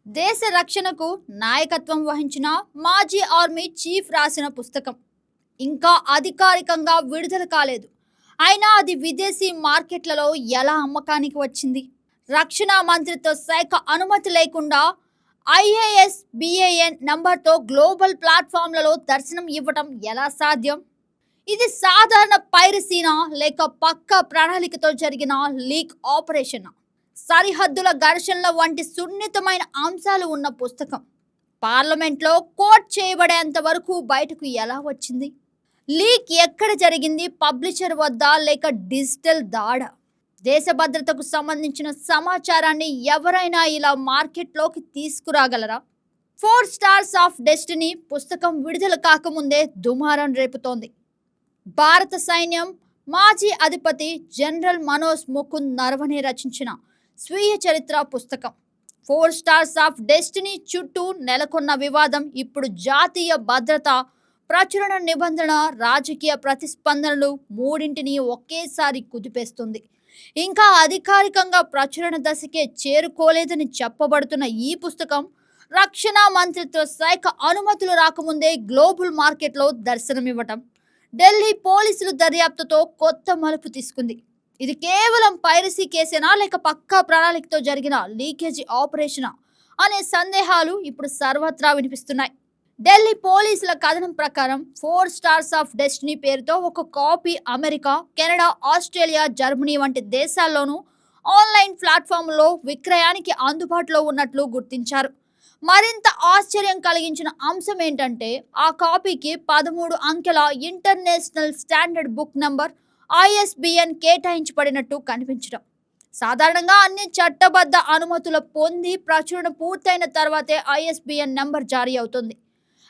దేశ రక్షణకు నాయకత్వం వహించిన మాజీ ఆర్మీ చీఫ్ రాసిన పుస్తకం ఇంకా అధికారికంగా విడుదల కాలేదు. అయినా అది విదేశీ మార్కెట్లలో ఎలా అమ్మకానికి వచ్చింది? రక్షణ మంత్రిత్వ శాఖ అనుమతి లేకుండా IASBAN నంబర్తో గ్లోబల్ ప్లాట్ఫామ్లలో దర్శనం ఇవ్వటం ఎలా సాధ్యం? ఇది సాధారణ పైరసీనా లేక పక్కా ప్రణాళికతో జరిగిన లీక్ ఆపరేషనా? సరిహద్దుల ఘర్షణల వంటి సున్నితమైన అంశాలు ఉన్న పుస్తకం పార్లమెంట్లో కోట్ చేయబడేంత వరకు బయటకు ఎలా వచ్చింది? లీక్ ఎక్కడ జరిగింది? పబ్లిషర్ వద్ద లేక డిజిటల్ దాడ? దేశ భద్రతకు సంబంధించిన సమాచారాన్ని ఎవరైనా ఇలా మార్కెట్లోకి తీసుకురాగలరా? 4 స్టార్స్ ఆఫ్ డెస్టినీ పుస్తకం విడుదల కాకముందే దుమారం రేపుతోంది. భారత సైన్యం మాజీ అధిపతి జనరల్ మనోజ్ ముకుంద్ నరవణే రచించిన స్వీయ చరిత్ర పుస్తకం 4 స్టార్స్ ఆఫ్ డెస్టినీ చుట్టూ నెలకొన్న వివాదం ఇప్పుడు జాతీయ భద్రత, ప్రచురణ నిబంధన, రాజకీయ ప్రతిస్పందనలు మూడింటిని ఒకేసారి కుదిపేస్తుంది. ఇంకా అధికారికంగా ప్రచురణ దశకే చేరుకోలేదని చెప్పబడుతున్న ఈ పుస్తకం రక్షణ మంత్రిత్వ శాఖ అనుమతులు రాకముందే గ్లోబల్ మార్కెట్లో దర్శనమివ్వటం ఢిల్లీ పోలీసుల దర్యాప్తుతో కొత్త మలుపు తీసుకుంది. ఇది కేవలం పైరసీ కేసేనా లేక పక్కా ప్రణాళికతో జరిగిన లీకేజీ ఆపరేషనా అనే సందేహాలు ఇప్పుడు సర్వత్రా వినిపిస్తున్నాయి. ఢిల్లీ పోలీసుల కథనం ప్రకారం 4 స్టార్స్ ఆఫ్ డెస్టినీ పేరుతో ఒక copy America, Canada, Australia, Germany వంటి దేశాల్లోనూ ఆన్లైన్ ప్లాట్ఫామ్లో విక్రయానికి అందుబాటులో ఉన్నట్లు గుర్తించారు. మరింత ఆశ్చర్యం కలిగించిన అంశం ఏంటంటే ఆ కాపీకి 13 అంకెల international standard book number ISBN కేటాయించబడినట్టు కనిపించడం. సాధారణంగా అన్ని చట్టబద్ధ అనుమతుల పొంది ప్రచురణ పూర్తయిన తర్వాతే ISBN నంబర్ జారీ అవుతుంది.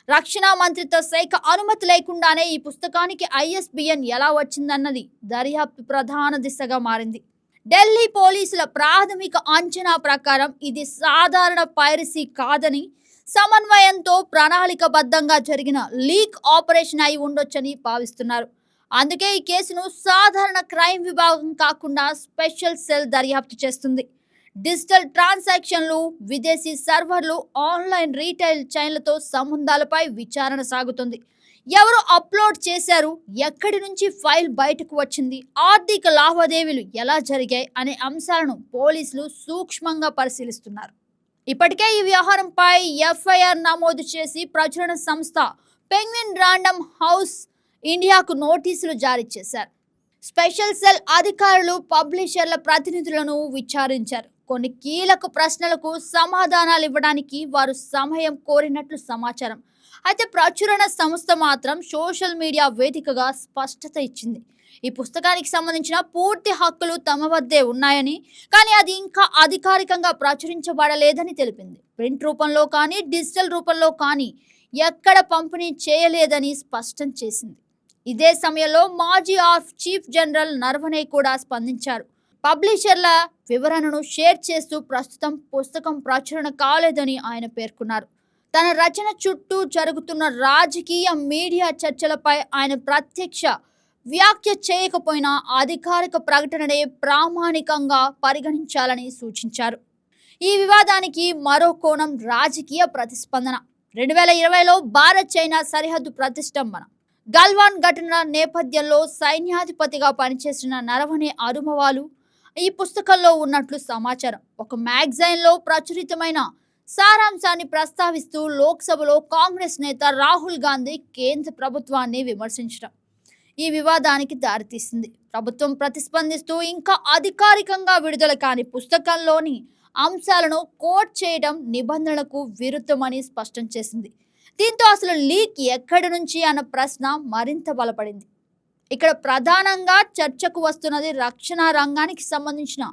రక్షణ మంత్రిత్వ శాఖ అనుమతి లేకుండానే ఈ పుస్తకానికి ISBN ఎలా వచ్చిందన్నది దర్యాప్తు ప్రధాన దిశగా మారింది. ఢిల్లీ పోలీసుల ప్రాథమిక అంచనా ప్రకారం ఇది సాధారణ పైరసీ కాదని, సమన్వయంతో ప్రణాళికబద్ధంగా జరిగిన లీక్ ఆపరేషన్ అయి ఉండొచ్చని భావిస్తున్నారు. అందుకే ఈ కేసును సాధారణ క్రైమ్ విభాగం కాకుండా స్పెషల్ సెల్ దర్యాప్తు చేస్తుంది. డిజిటల్ ట్రాన్సాక్షన్లు, విదేశీ సర్వర్లు, ఆన్లైన్ రీటైల్ చైన్లతో సంబంధాలపై విచారణ సాగుతుంది. ఎవరు అప్లోడ్ చేశారు, ఎక్కడి నుంచి ఫైల్ బయటకు వచ్చింది, ఆర్థిక లావాదేవీలు ఎలా జరిగాయి అనే అంశాలను పోలీసులు సూక్ష్మంగా పరిశీలిస్తున్నారు. ఇప్పటికే ఈ వ్యవహారంపై FIR నమోదు చేసి ప్రచురణ సంస్థ పెంగ్విన్ రాండమ్ హౌస్ ఇండియాకు నోటీసులు జారీ చేశారు. స్పెషల్ సెల్ అధికారులు పబ్లిషర్ల ప్రతినిధులను విచారించారు. కొన్ని కీలక ప్రశ్నలకు సమాధానాలు ఇవ్వడానికి వారు సమయం కోరినట్లు సమాచారం. అయితే ప్రచురణ సంస్థ మాత్రం సోషల్ మీడియా వేదికగా స్పష్టత ఇచ్చింది. ఈ పుస్తకానికి సంబంధించిన పూర్తి హక్కులు తమ వద్దే ఉన్నాయని, కానీ అది ఇంకా అధికారికంగా ప్రచురించబడలేదని తెలిపింది. ప్రింట్ రూపంలో కానీ డిజిటల్ రూపంలో కానీ ఎక్కడ పంపిణీ చేయలేదని స్పష్టం చేసింది. ఇదే సమయంలో మాజీ చీఫ్ జనరల్ నరవణే కూడా స్పందించారు. పబ్లిషర్ల వివరణను షేర్ చేస్తూ ప్రస్తుతం పుస్తకం ప్రచురణ కాలేదని ఆయన పేర్కొన్నారు. తన రచన చుట్టూ జరుగుతున్న రాజకీయ, మీడియా చర్చలపై ఆయన ప్రత్యక్ష వ్యాఖ్య చేయకపోయినా అధికారిక ప్రకటననే ప్రామాణికంగా పరిగణించాలని సూచించారు. ఈ వివాదానికి మరో కోణం రాజకీయ ప్రతిస్పందన. 2020లో భారత్ చైనా సరిహద్దు ప్రతిష్టంభన, గల్వాన్ ఘటన నేపథ్యంలో సైన్యాధిపతిగా పనిచేసిన నరవణే అనుభవాలు ఈ పుస్తకంలో ఉన్నట్లు సమాచారం. ఒక మ్యాగజైన్లో ప్రచురితమైన సారాంశాన్ని ప్రస్తావిస్తూ లోక్సభలో కాంగ్రెస్ నేత రాహుల్ గాంధీ కేంద్ర ప్రభుత్వాన్ని విమర్శించడం ఈ వివాదానికి దారితీసింది. ప్రభుత్వం ప్రతిస్పందిస్తూ ఇంకా అధికారికంగా విడుదల కాని పుస్తకంలోని అంశాలను కోట్ చేయడం నిబంధనలకు విరుద్ధమని స్పష్టం చేసింది. దీంతో అసలు లీక్ ఎక్కడి నుంచి అన్న ప్రశ్న మరింత బలపడింది. ఇక్కడ ప్రధానంగా చర్చకు వస్తున్నది రక్షణ రంగానికి సంబంధించిన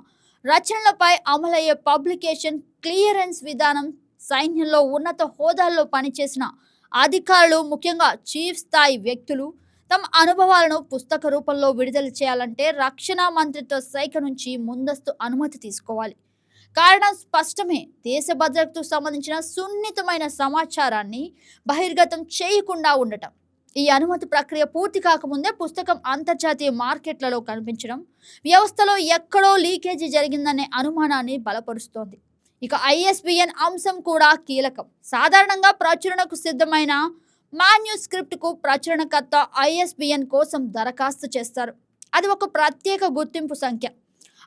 రచనలపై అమలయ్యే పబ్లికేషన్ క్లియరెన్స్ విధానం. సైన్యంలో ఉన్నత హోదాల్లో పనిచేసిన అధికారులు, ముఖ్యంగా చీఫ్ స్థాయి వ్యక్తులు తమ అనుభవాలను పుస్తక రూపంలో విడుదల చేయాలంటే రక్షణ మంత్రిత్వ శాఖ నుంచి ముందస్తు అనుమతి తీసుకోవాలి. కారణం స్పష్టమే, దేశ భద్రతకు సంబంధించిన సున్నితమైన సమాచారాన్ని బహిర్గతం చేయకుండా ఉండటం. ఈ అనుమతి ప్రక్రియ పూర్తి కాకముందే పుస్తకం అంతర్జాతీయ మార్కెట్లలో కనిపించడం వ్యవస్థలో ఎక్కడో లీకేజీ జరిగిందనే అనుమానాన్ని బలపరుస్తోంది. ఇక ఐఎస్బిఎన్ అంశం కూడా కీలకం. సాధారణంగా ప్రచురణకు సిద్ధమైన మాన్యుస్క్రిప్ట్కు ప్రచురణకర్త ఐఎస్బిఎన్ కోసం దరఖాస్తు చేస్తారు. అది ఒక ప్రత్యేక గుర్తింపు సంఖ్య.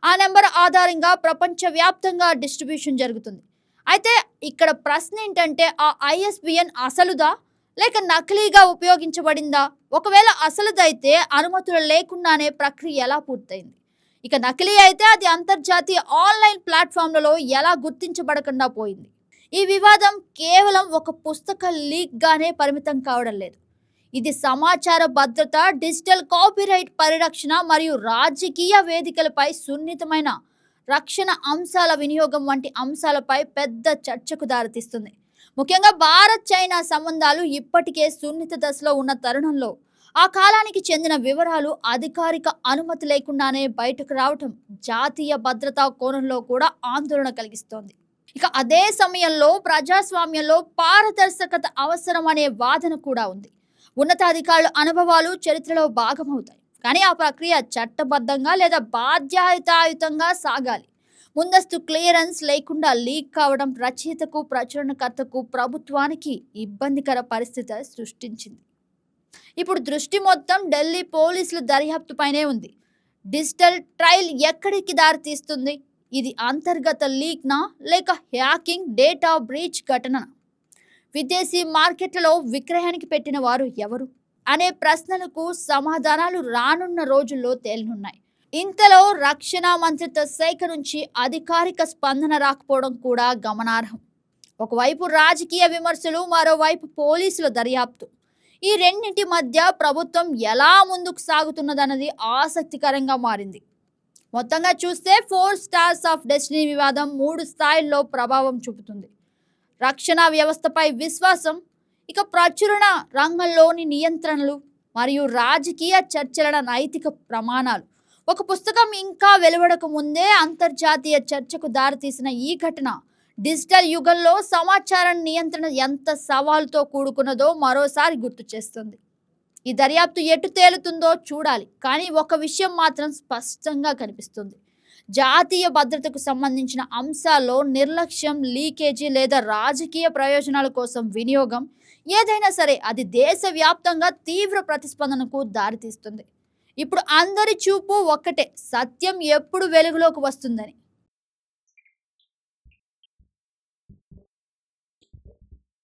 ఆ నెంబర్ ఆధారంగా ప్రపంచవ్యాప్తంగా డిస్ట్రిబ్యూషన్ జరుగుతుంది. అయితే ఇక్కడ ప్రశ్న ఏంటంటే, ఆ ఐఎస్బిఎన్ అసలుదా లేక నకిలీగా ఉపయోగించబడిందా? ఒకవేళ అసలుదైతే అనుమతులు లేకుండానే ప్రక్రియ ఎలా పూర్తయింది? ఇక నకిలీ అయితే అది అంతర్జాతీయ ఆన్లైన్ ప్లాట్ఫామ్లలో ఎలా గుర్తించబడకుండా పోయింది? ఈ వివాదం కేవలం ఒక పుస్తక లీక్ గానే పరిమితం కావడం లేదు. ఇది సమాచార భద్రత, డిజిటల్ కాపీరైట్ పరిరక్షణ మరియు రాజకీయ వేదికలపై సున్నితమైన రక్షణ అంశాల వినియోగం వంటి అంశాలపై పెద్ద చర్చకు దారితీస్తుంది. ముఖ్యంగా భారత్ చైనా సంబంధాలు ఇప్పటికే సున్నిత దశలో ఉన్న తరుణంలో ఆ కాలానికి చెందిన వివరాలు అధికారిక అనుమతి లేకుండానే బయటకు రావటం జాతీయ భద్రతా కోణంలో కూడా ఆందోళన కలిగిస్తోంది. ఇక అదే సమయంలో ప్రజాస్వామ్యంలో పారదర్శకత అవసరం అనే వాదన కూడా ఉంది. ఉన్నతాధికారుల అనుభవాలు చరిత్రలో భాగమవుతాయి, కానీ ఆ ప్రక్రియ చట్టబద్ధంగా లేదా బాధ్యతాయుతంగా సాగాలి. ముందస్తు క్లియరెన్స్ లేకుండా లీక్ కావడం రచయితకు, ప్రచురణకర్తకు, ప్రభుత్వానికి ఇబ్బందికర పరిస్థితి సృష్టించింది. ఇప్పుడు దృష్టి మొత్తం ఢిల్లీ పోలీసుల దర్యాప్తుపైనే ఉంది. డిజిటల్ ట్రయల్ ఎక్కడికి దారితీస్తుంది? ఇది అంతర్గత లీక్నా లేక హ్యాకింగ్, డేటా బ్రీచ్ ఘటన? విదేశీ మార్కెట్లలో విక్రయానికి పెట్టిన వారు ఎవరు అనే ప్రశ్నలకు సమాధానాలు రానున్న రోజుల్లో తేలనున్నాయి. ఇంతలో రక్షణ మంత్రిత్వ శాఖ నుంచి అధికారిక స్పందన రాకపోవడం కూడా గమనార్హం. ఒకవైపు రాజకీయ విమర్శలు, మరోవైపు పోలీసుల దర్యాప్తు. ఈ రెండింటి మధ్య ప్రభుత్వం ఎలా ముందుకు సాగుతున్నదన్నది ఆసక్తికరంగా మారింది. మొత్తంగా చూస్తే 4 స్టార్స్ ఆఫ్ డెస్టినీ వివాదం 3 స్థాయిల్లో ప్రభావం చూపుతుంది. రక్షణ వ్యవస్థపై విశ్వాసం, ఇక ప్రచురణ రంగంలోని నియంత్రణలు మరియు రాజకీయ చర్చల నైతిక ప్రమాణాలు. ఒక పుస్తకం ఇంకా వెలువడక ముందే అంతర్జాతీయ చర్చకు దారితీసిన ఈ ఘటన డిజిటల్ యుగంలో సమాచార నియంత్రణ ఎంత సవాలుతో కూడుకున్నదో మరోసారి గుర్తు చేస్తుంది. ఈ దర్యాప్తు ఎటు తేలుతుందో చూడాలి, కానీ ఒక విషయం మాత్రం స్పష్టంగా కనిపిస్తుంది. జాతీయ భద్రతకు సంబంధించిన అంశాల్లో నిర్లక్ష్యం, లీకేజీ లేదా రాజకీయ ప్రయోజనాల కోసం వినియోగం ఏదైనా సరే అది దేశవ్యాప్తంగా తీవ్ర ప్రతిస్పందనకు దారితీస్తుంది. ఇప్పుడు అందరి చూపు ఒక్కటే, సత్యం ఎప్పుడు వెలుగులోకి వస్తుందని.